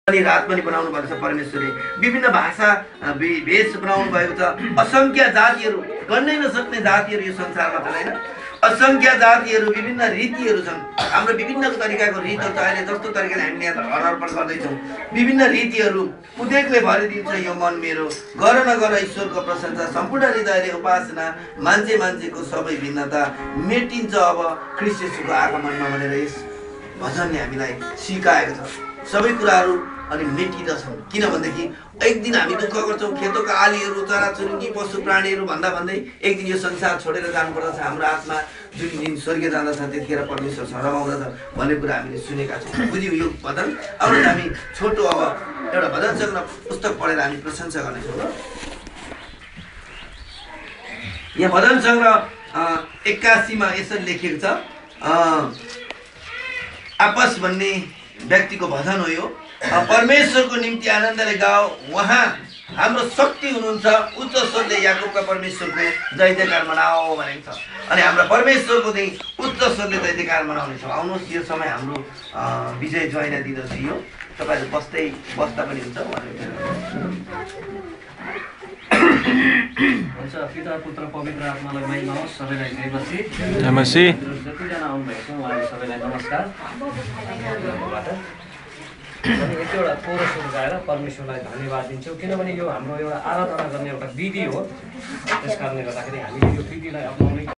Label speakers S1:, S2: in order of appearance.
S1: पनि रात पनि बनाउनु भएको छ परमेश्वरले। विभिन्न भाषा भेष बनाउनु भएको छ। असङ्ख्य जातिहरू, गर्नै नसक्ने जातिहरू यो संसारमा छन् होइन। असङ्ख्य जातिहरू, विभिन्न रीतिहरू छन्। हाम्रो विभिन्न तरिकाको रीतहरू छ। अहिले जस्तो तरिकाले हामीले यहाँ अर्पण गर्दैछौँ, विभिन्न रीतिहरू उदेकले भरिदिन्छ यो मन मेरो। गर नगर ईश्वरको प्रशंसा, सम्पूर्ण हृदयले उपासना, मान्छेको सबै भिन्नता मेटिन्छ अब ख्रीष्ट येशूको आगमनमा भनेर यस भजनले हामीलाई सिकाएको छ। सबै कुराहरू अनि मेटिँदछन्। किनभनेदेखि एक दिन हामी दुःख गर्छौँ, खेतोका आलीहरू, चराचुरुङ्गी, पशु प्राणीहरू भन्दा भन्दै एक दिन यो संसार छोडेर जानुपर्दछ। हाम्रो आत्मा जुन दिन स्वर्गीय जाँदछ त्यतिखेर परमेश्वरसँग रमाउँदछ भन्ने कुरा हामीले सुनेका छौँ। बुझ्यौँ यो भजन। अब हामी छोटो अब एउटा भजन सङ्ग्रह पुस्तक पढेर हामी प्रशंसा गर्नेछौँ। यहाँ भजन सङ्ग्रह 81 मा यसरी लेखिएको छ। आपस भन्ने व्यक्तिको भजन हो यो। परमेश्वरको निम्ति आनन्दले गाओ, उहाँ हाम्रो शक्ति हुनुहुन्छ। उच्च स्वरले याकुबका परमेश्वरको जय जयकार मनाओ भनेको छ। अनि हाम्रो परमेश्वरको चाहिँ उच्च स्वरले जय जयकार मनाउनेछौँ। आउनुहोस्, यो समय हाम्रो विजय ज्वाइना दिँदछ। यो तपाईँहरू बस्दा पनि हुन्छ।
S2: हुन्छ। पिता पुत्र पवित्र आत्मालाई महिमा होस्। सबैलाई जय मसीह। जतिजना आउनुभएको छ उहाँहरू सबैलाई नमस्कार। अनि एक एउटा कोरसहरू गाएर परमेश्वरलाई धन्यवाद दिन्छौँ। किनभने यो हाम्रो एउटा आराधना गर्ने एउटा विधि हो। त्यस कारणले गर्दाखेरि हामीले यो विधिलाई अप्नाउनै